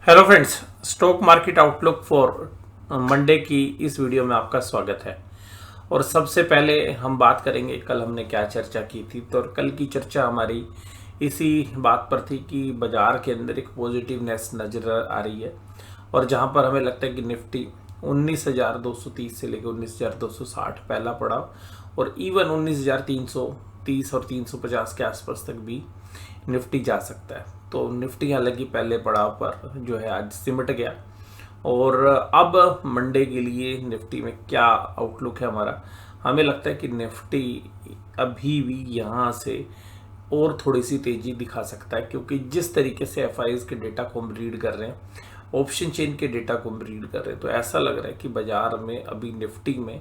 Hello friends, stock market outlook for Monday की इस video में आपका स्वागत है। और सबसे पहले हम बात करेंगे कल हमने क्या चर्चा की थी। तो कल की चर्चा हमारी इसी बात पर थी कि बाजार के अंदर एक पॉजिटिवनेस नजर आ रही है और जहां पर हमें लगता है कि निफ्टी 19,230 से लेकर 19,260 पहला पड़ाव और इवन 19,330 और 350 के आसपास तक भी निफ्टी जा सकता है। तो निफ्टी हालांकि पहले पड़ाव पर जो है आज सिमट गया। और अब मंडे के लिए निफ्टी में क्या आउटलुक है हमारा, हमें लगता है कि निफ्टी अभी भी यहाँ से और थोड़ी सी तेजी दिखा सकता है, क्योंकि जिस तरीके से एफआईज के डेटा को हम रीड कर रहे हैं, ऑप्शन चेन के डेटा को हम रीड कर रहे हैं, तो ऐसा लग रहा है कि बाजार में अभी निफ्टी में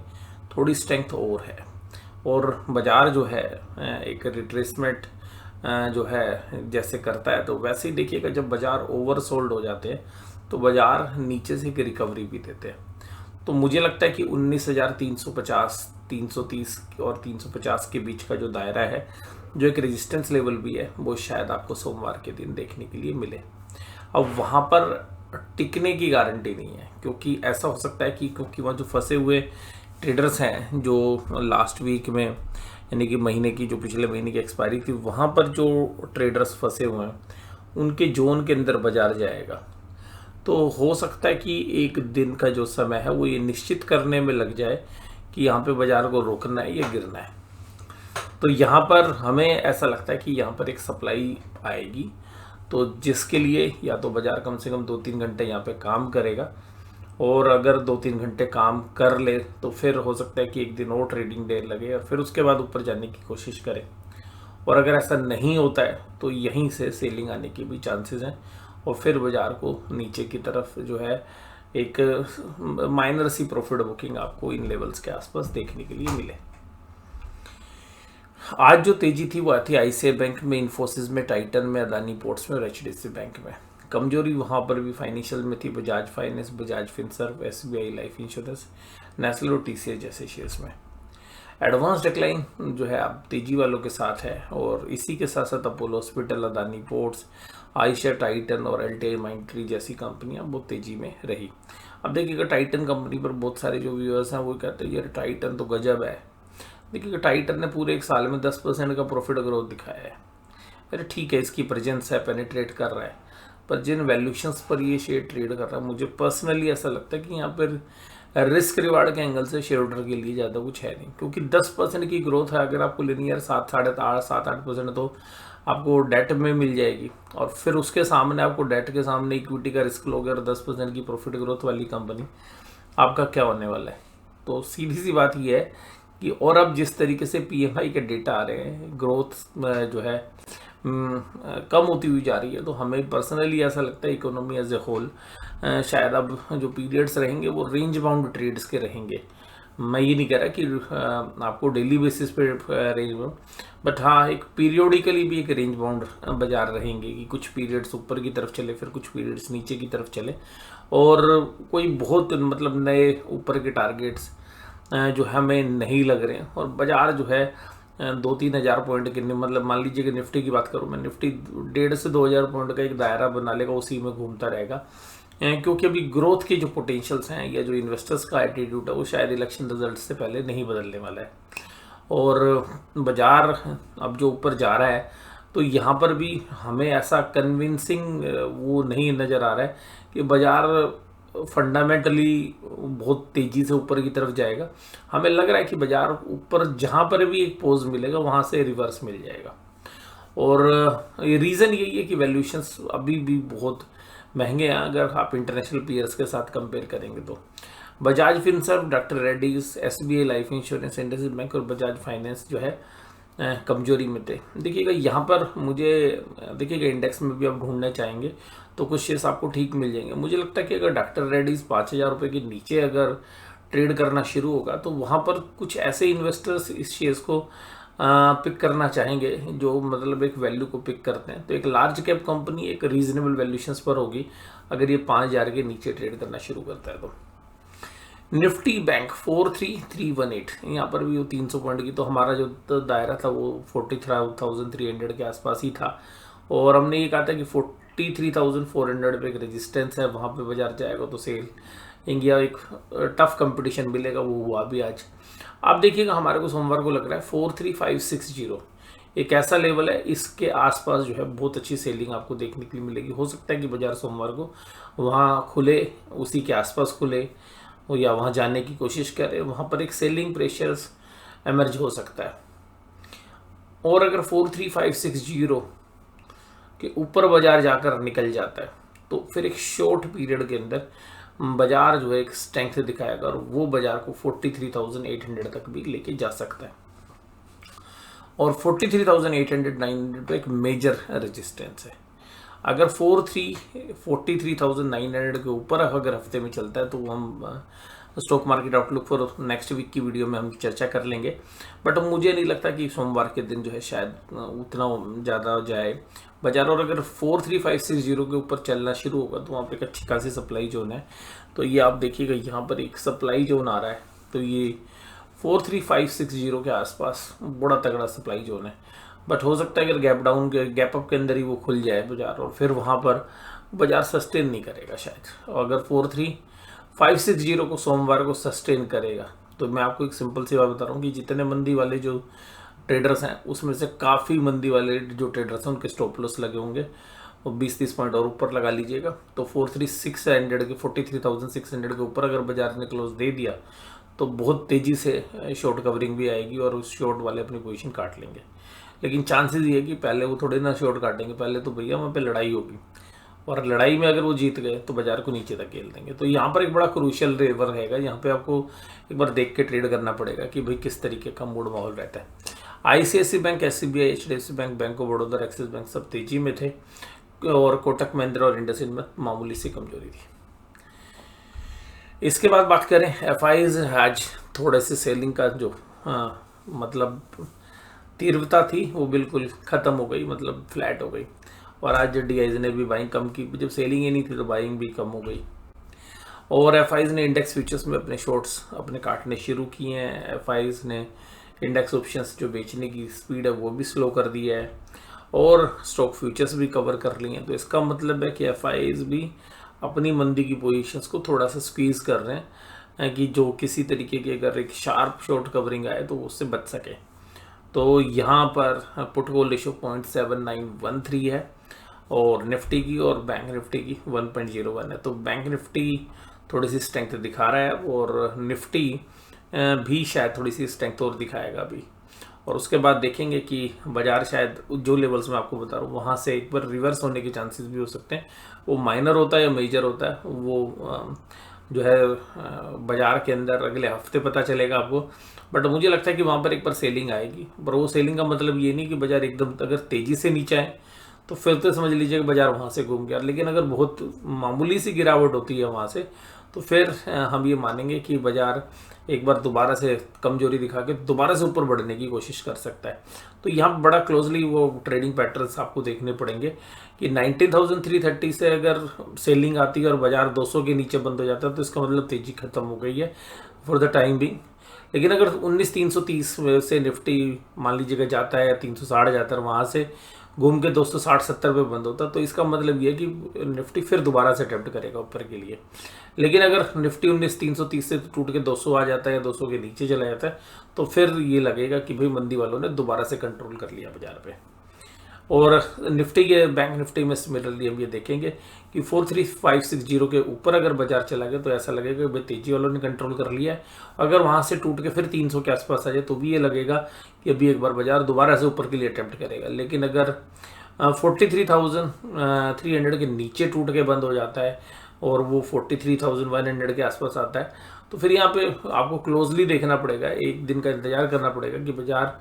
थोड़ी स्ट्रेंथ और है। और बाजार जो है एक रिट्रेसमेंट जो है जैसे करता है, तो वैसे ही देखिएगा जब बाजार ओवरसोल्ड हो जाते हैं तो बाजार नीचे से एक रिकवरी भी देते हैं। तो मुझे लगता है कि 19,350, 330 और 350 के बीच का जो दायरा है, जो एक रेजिस्टेंस लेवल भी है, वो शायद आपको सोमवार के दिन देखने के लिए मिले। अब वहाँ पर टिकने की गारंटी नहीं है, क्योंकि ऐसा हो सकता है कि क्योंकि वहाँ जो फंसे हुए ट्रेडर्स हैं, जो लास्ट वीक में यानी कि महीने की जो पिछले महीने की एक्सपायरी थी, वहाँ पर जो ट्रेडर्स फंसे हुए हैं उनके जोन के अंदर बाजार जाएगा। तो हो सकता है कि एक दिन का जो समय है वो ये निश्चित करने में लग जाए कि यहाँ पे बाजार को रोकना है या गिरना है। तो यहाँ पर हमें ऐसा लगता है कि यहाँ पर एक सप्लाई आएगी, तो जिसके लिए या तो बाजार कम से कम 2-3 घंटे यहाँ पे काम करेगा, और अगर 2-3 घंटे काम कर ले तो फिर हो सकता है कि एक दिन और ट्रेडिंग डे लगे और फिर उसके बाद ऊपर जाने की कोशिश करें। और अगर ऐसा नहीं होता है तो यहीं से सेलिंग आने के भी चांसेस हैं और फिर बाजार को नीचे की तरफ जो है एक माइनर सी प्रॉफिट बुकिंग आपको इन लेवल्स के आसपास देखने के लिए मिले। आज जो तेजी थी वो थी आईसीआई बैंक में, इन्फोसिस में, टाइटन में, अदानी पोर्ट्स में और एचडीएफसी बैंक में। कमजोरी वहाँ पर भी फाइनेंशियल में थी, Bajaj finance, Bajaj Finserv, SBI life insurance, Nestle और टीसीएस जैसे शेयर्स में। एडवांस डिक्लाइन जो है अब तेजी वालों के साथ है, और इसी के साथ साथ Apollo hospital, Adani ports, Ayesha, Titan और एल्टे माइंट्री जैसी कंपनियां बहुत तेजी में रही। अब देखिएगा टाइटन कंपनी पर बहुत सारे जो व्यूअर्स हैं वो कहते हैं यार टाइटन तो गजब है। देखिएगा टाइटन ने पूरे एक साल में 10% का प्रॉफिट ग्रोथ दिखाया है। अरे ठीक है, इसकी प्रेजेंस है, पेनिट्रेट कर रहा है, पर जिन वैल्यूशंस पर ये शेयर ट्रेड कर रहा है, मुझे पर्सनली ऐसा लगता है कि यहाँ पर रिस्क रिवार्ड के एंगल से शेयर होल्डर के लिए ज़्यादा कुछ है नहीं, क्योंकि 10% की ग्रोथ है। अगर आपको लिनियर 7-8% तो आपको डेट में मिल जाएगी, और फिर उसके सामने आपको डेट के सामने इक्विटी का रिस्क लोगे और 10% की प्रॉफिट ग्रोथ वाली कंपनी, आपका क्या होने वाला है। तो सीधी सी बात यह है कि और अब जिस तरीके से पीएमआई के डेटा आ रहे हैं, ग्रोथ जो है कम होती हुई जा रही है, तो हमें पर्सनली ऐसा लगता है इकोनॉमी एज ए होल शायद अब जो पीरियड्स रहेंगे वो रेंज बाउंड ट्रेड्स के रहेंगे। मैं ये नहीं कह रहा कि आपको डेली बेसिस पे रेंज बाउंड, बट हाँ एक पीरियोडिकली भी एक रेंज बाउंड बाजार रहेंगे कि कुछ पीरियड्स ऊपर की तरफ चले, फिर कुछ पीरियड्स नीचे की तरफ चले, और कोई बहुत मतलब नए ऊपर के टारगेट्स जो हमें नहीं लग रहे हैं। और बाजार जो है 2-3 हज़ार पॉइंट के, मतलब मान लीजिए कि निफ्टी की बात करूँ मैं, निफ्टी 1.5 से 2 हज़ार पॉइंट का एक दायरा बना लेगा, उसी में घूमता रहेगा, क्योंकि अभी ग्रोथ के जो पोटेंशियल्स हैं या जो इन्वेस्टर्स का एटीट्यूड है वो शायद इलेक्शन रिजल्ट से पहले नहीं बदलने वाला है। और बाजार अब जो ऊपर जा रहा है, तो यहाँ पर भी हमें ऐसा कन्विंसिंग वो नहीं नज़र आ रहा है कि बाजार फंडामेंटली बहुत तेज़ी से ऊपर की तरफ जाएगा। हमें लग रहा है कि बाजार ऊपर जहाँ पर भी एक पोज मिलेगा वहाँ से रिवर्स मिल जाएगा। और रीज़न यही है कि वैल्यूशंस अभी भी बहुत महंगे हैं अगर आप इंटरनेशनल पीयर्स के साथ कंपेयर करेंगे। तो Bajaj Finserv, doctor Reddy's, SBI life insurance, IndusInd bank और बजाज फाइनेंस जो है कमजोरी में थे। देखिएगा यहाँ पर मुझे देखिएगा इंडेक्स में भी आप ढूंढना चाहेंगे तो कुछ शेयर्स आपको ठीक मिल जाएंगे। मुझे लगता है कि अगर डॉक्टर रेड्डीज 5,000 रुपये के नीचे अगर ट्रेड करना शुरू होगा तो वहाँ पर कुछ ऐसे इन्वेस्टर्स इस शेयर्स को पिक करना चाहेंगे जो मतलब एक वैल्यू को पिक करते हैं। तो एक लार्ज कैप कंपनी एक रीजनेबल वैल्यूशंस पर होगी अगर ये 5,000 के नीचे ट्रेड करना शुरू करता है। तो निफ्टी बैंक 43,318, यहाँ पर भी वो 300 पॉइंट की, तो हमारा जो दायरा था वो 43,300 के आसपास ही था, और हमने ये कहा था कि 43,400 पे एक रेजिस्टेंस है, वहाँ पे बाजार जाएगा तो सेल इंडिया एक टफ कंपटीशन मिलेगा, वो हुआ भी आज। आप देखिएगा हमारे को सोमवार को लग रहा है 43,560 एक ऐसा लेवल है, इसके आसपास जो है बहुत अच्छी सेलिंग आपको देखने के लिए मिलेगी। हो सकता है कि बाजार सोमवार को वहाँ खुले, उसी के आसपास खुले या वहाँ जाने की कोशिश करे, वहाँ पर एक सेलिंग प्रेशर्स एमर्ज हो सकता है। और अगर 43,560 के ऊपर बाजार जाकर निकल जाता है तो फिर एक शॉर्ट पीरियड के अंदर बाजार जो है एक स्ट्रेंथ दिखाएगा और वो बाजार को 43,800 तक भी लेके जा सकता है। और 43,800-900 पे एक मेजर रेजिस्टेंस है। अगर 43,900 के ऊपर अगर हफ्ते में चलता है तो हम stock market outlook for next week की वीडियो में हम चर्चा कर लेंगे। बट मुझे नहीं लगता कि सोमवार के दिन जो है शायद उतना ज़्यादा जाए बाजार। और अगर 43,560 के ऊपर चलना शुरू होगा तो वहाँ पे एक अच्छी खासी सप्लाई जोन है। तो ये आप देखिएगा यहाँ पर एक सप्लाई जोन आ रहा है, तो ये 43,560 के आसपास बड़ा तगड़ा सप्लाई जोन है। बट हो सकता है अगर गैप अप के अंदर ही वो खुल जाए बाजार और फिर वहाँ पर बाजार सस्टेन नहीं करेगा शायद। और अगर 43,560 को सोमवार को सस्टेन करेगा तो मैं आपको एक सिंपल सी बात बता रहा हूँ कि जितने मंदी वाले जो ट्रेडर्स हैं उसमें से काफ़ी मंदी वाले जो ट्रेडर्स हैं उनके स्टॉप लॉस लगे होंगे, वो 20-30 पॉइंट और ऊपर लगा लीजिएगा। तो 43,600 के ऊपर अगर बाजार ने क्लोज दे दिया तो बहुत तेज़ी से शॉर्ट कवरिंग भी आएगी और उस शॉर्ट वाले अपनी पोजीशन काट लेंगे। लेकिन चांसेस ये है कि पहले वो थोड़े ना शॉर्ट काटेंगे, पहले तो भैया वहाँ पे लड़ाई होगी और लड़ाई में अगर वो जीत गए तो बाजार को नीचे धकेल देंगे। तो यहाँ पर एक बड़ा क्रूशियल लेवल रहेगा, यहाँ पे आपको एक बार देख के ट्रेड करना पड़ेगा कि भाई किस तरीके का मूड माहौल रहता है। ICICI bank, SBI, HDFC bank, bank of Baroda, axis bank सब तेजी में थे और कोटक महिंद्रा और इंडसइंड में मामूली सी कमजोरी थी। इसके बाद बात करें FIs, आज थोड़े से सेलिंग का जो मतलब तीव्रता थी वो बिल्कुल ख़त्म हो गई, मतलब फ्लैट हो गई। और आज DIs ने भी बाइंग कम की, जब सेलिंग ही नहीं थी तो बाइंग भी कम हो गई। और FIs ने इंडेक्स फ्यूचर्स में अपने शॉर्ट्स अपने काटने शुरू किए हैं। FIs ने इंडेक्स ऑप्शंस जो बेचने की स्पीड है वो भी स्लो कर दिया है और स्टॉक फ्यूचर्स भी कवर कर लिए हैं। तो इसका मतलब है कि FIs भी अपनी मंदी की पोजीशंस को थोड़ा सा स्क्वीज कर रहे हैं कि जो किसी तरीके की अगर एक शार्प शॉर्ट कवरिंग आए तो उससे बच सके। तो यहाँ पर पुट कॉल रेशियो 0.7913 है और निफ्टी की और बैंक निफ्टी की 1.01 है। तो बैंक निफ्टी थोड़ी सी स्ट्रेंथ दिखा रहा है और निफ्टी भी शायद थोड़ी सी स्ट्रेंथ और दिखाएगा अभी। और उसके बाद देखेंगे कि बाजार शायद जो लेवल्स में आपको बता रहा हूँ वहाँ से एक बार रिवर्स होने के चांसेस भी हो सकते हैं। वो माइनर होता है या मेजर होता है वो जो है बाजार के अंदर अगले हफ्ते पता चलेगा आपको। बट मुझे लगता है कि वहाँ पर एक बार सेलिंग आएगी। पर वो सेलिंग का मतलब ये नहीं कि बाजार एकदम अगर तेज़ी से नीचे आए तो फिर तो समझ लीजिए कि बाजार वहाँ से घूम गया। लेकिन अगर बहुत मामूली सी गिरावट होती है वहाँ से तो फिर हम ये मानेंगे कि बाजार एक बार दोबारा से कमजोरी दिखा के दोबारा से ऊपर बढ़ने की कोशिश कर सकता है। तो यहाँ बड़ा क्लोजली वो ट्रेडिंग पैटर्न्स आपको देखने पड़ेंगे कि 19,330 से अगर सेलिंग आती है और बाजार 200 के नीचे बंद हो जाता है तो इसका मतलब तेजी खत्म हो गई है फॉर द टाइम बिंग। लेकिन अगर 19,330 से निफ्टी मान लीजिएगा जाता है या 360 जाता है, वहाँ से घूम के 260-70 पे बंद होता तो इसका मतलब ये है कि निफ्टी फिर दोबारा से अटेम्प्ट करेगा ऊपर के लिए। लेकिन अगर निफ्टी 19,330 से टूट के 200 आ जाता है या 200 के नीचे चला जाता है तो फिर ये लगेगा कि भाई मंदी वालों ने दोबारा से कंट्रोल कर लिया बाजार पे। और निफ्टी के बैंक निफ्टी में सिमिलरली हम ये देखेंगे कि 43,560 के ऊपर अगर बाजार चला गया तो ऐसा लगेगा कि तेजी वालों ने कंट्रोल कर लिया है। अगर वहाँ से टूट के फिर 300 के आसपास आ जाए तो भी ये लगेगा कि अभी एक बार बाजार दोबारा से ऊपर के लिए अटेम्प्ट करेगा। लेकिन अगर 43,300 के नीचे टूट के बंद हो जाता है और वो 43,100 के आसपास आता है तो फिर यहाँ पे आपको क्लोजली देखना पड़ेगा, एक दिन का इंतजार करना पड़ेगा कि बाजार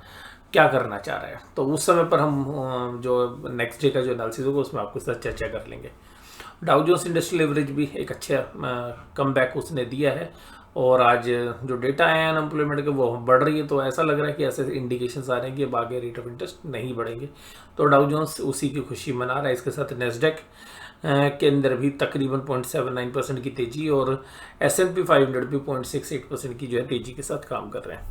क्या करना चाह रहा है। तो उस समय पर हम जो नेक्स्ट डे का जो एनालिसिस होगा उसमें आपके साथ चर्चा कर लेंगे। डाउ जोन्स इंडस्ट्रियल एवरेज भी एक अच्छा कम बैक उसने दिया है और आज जो डेटा आया अनएम्प्लॉयमेंट के वो बढ़ रही है। तो ऐसा लग रहा है कि ऐसे इंडिकेशंस आ रहे हैं कि अब आगे रेट ऑफ इंटरेस्ट नहीं बढ़ेंगे। तो डाउ जोन्स उसी की खुशी मना रहा है। इसके साथ नेस्डेक के अंदर भी तकरीबन 0.79% की तेजी और S&P 500 भी 0.68% की जो है तेजी के साथ काम कर रहे हैं।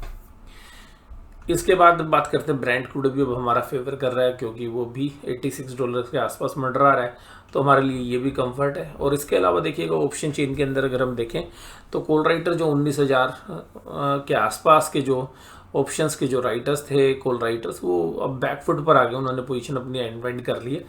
इसके बाद बात करते हैं ब्रांड क्रूड भी अब हमारा फेवर कर रहा है, क्योंकि वो भी $86 के आसपास मंडरा रहा है, तो हमारे लिए ये भी कंफर्ट है। और इसके अलावा देखिएगा ऑप्शन चेन के अंदर अगर हम देखें तो कोल राइटर जो 19,000 के आसपास के जो ऑप्शंस के जो राइटर्स थे, कॉल राइटर्स, वो अब बैकफुट पर आ गए, उन्होंने पोजीशन अपनी अनवाइंड कर ली है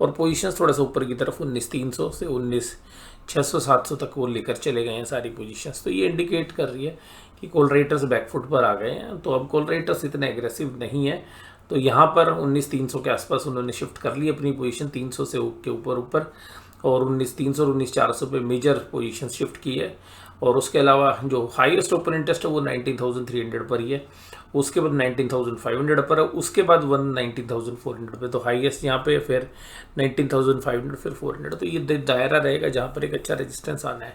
और पोजीशंस थोड़ा सा ऊपर की तरफ 19,300 से 19,600 700 तक वो लेकर चले गए हैं सारी पोजीशंस। तो ये इंडिकेट कर रही है कि कॉल राइटर्स बैकफुट पर आ गए हैं, तो अब कॉल राइटर्स इतने एग्रेसिव नहीं है। तो यहाँ पर 19,300 के आसपास उन्होंने शिफ्ट कर ली अपनी पोजीशन, 300 से के ऊपर और 19,300 और 19,400 पे मेजर पोजीशन शिफ्ट की है। और उसके अलावा जो हाईएस्ट ओपन इंटरेस्ट है वो 19,300 पर ही है, उसके बाद 19,500 पर है, उसके बाद 19,400 पे, तो हाईएस्ट यहाँ पे, फिर 19,500, फिर 400। तो ये दायरा रहेगा जहाँ पर एक अच्छा रेजिस्टेंस आना है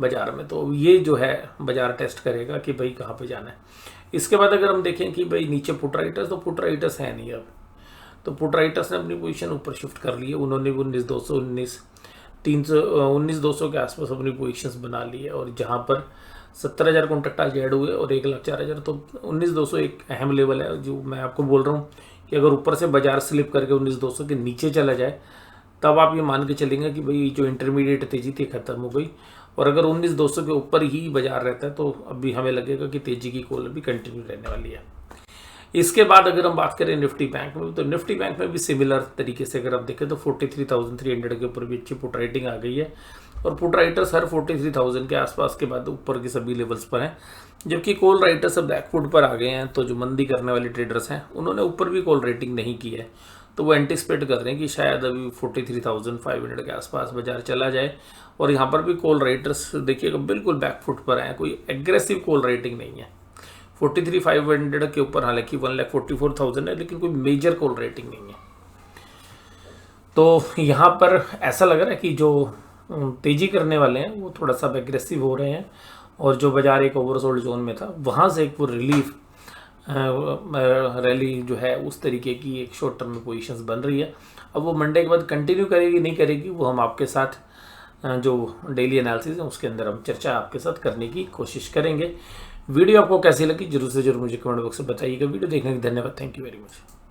बाजार में। तो ये जो है बाजार टेस्ट करेगा कि भाई कहाँ पे जाना है। इसके बाद अगर हम देखें कि भाई नीचे पुट राइटर्स, तो पुट राइटर्स है नहीं अब, तो पुट राइटर्स ने अपनी पोजीशन ऊपर शिफ्ट कर ली है, उन्होंने 19,200 के आसपास अपनी पोजीशंस बना ली है। और जहाँ पर 70,000 कॉन्ट्रैक्ट आज ऐड हुए और 1,04,000, तो 19,200 एक अहम लेवल है जो मैं आपको बोल रहा हूँ कि अगर ऊपर से बाजार स्लिप करके 19,200 के नीचे चला जाए तब आप ये मान के चलेंगे कि भाई जो इंटरमीडिएट तेजी थी खत्म हो गई। और अगर 19,200 के ऊपर ही बाजार रहता है तो अभी हमें लगेगा कि तेजी की कॉल भी कंटिन्यू रहने वाली है। इसके बाद अगर हम बात करें निफ्टी बैंक में, तो निफ्टी बैंक में भी सिमिलर तरीके से अगर आप देखें तो 43,300 के ऊपर भी अच्छी पुट राइटिंग आ गई है और पुट राइटर्स हर 43,000 के आसपास के बाद ऊपर के सभी लेवल्स पर हैं, जबकि कॉल राइटर्स अब बैकफुट पर आ गए हैं। तो जो मंदी करने वाले ट्रेडर्स हैं उन्होंने ऊपर भी कॉल रेटिंग नहीं की है, तो वो एंटिसिपेट कर रहे हैं कि शायद अभी 43,500 के आसपास बाजार चला जाए। और यहाँ पर भी कॉल राइटर्स देखिएगा बिल्कुल बैकफुट पर आए, कोई एग्रेसिव कॉल रेटिंग नहीं है। 43,500 के ऊपर हालांकि 1,44,000 है, लेकिन कोई मेजर कॉल रेटिंग नहीं है। तो यहाँ पर ऐसा लग रहा है कि जो तेजी करने वाले हैं वो थोड़ा सा एग्रेसिव हो रहे हैं, और जो बाजार एक ओवरसोल्ड जोन में था वहाँ से एक वो रिलीफ रैली जो है उस तरीके की एक शॉर्ट टर्म में पोजीशंस बन रही है। अब वो मंडे के बाद कंटिन्यू करेगी नहीं करेगी वो हम आपके साथ जो डेली एनालिसिस है उसके अंदर हम चर्चा आपके साथ करने की कोशिश करेंगे। वीडियो आपको कैसी लगी जरूर से जरूर मुझे कमेंट बॉक्स में बताइएगा। वीडियो देखने के लिए धन्यवाद। Thank you very much.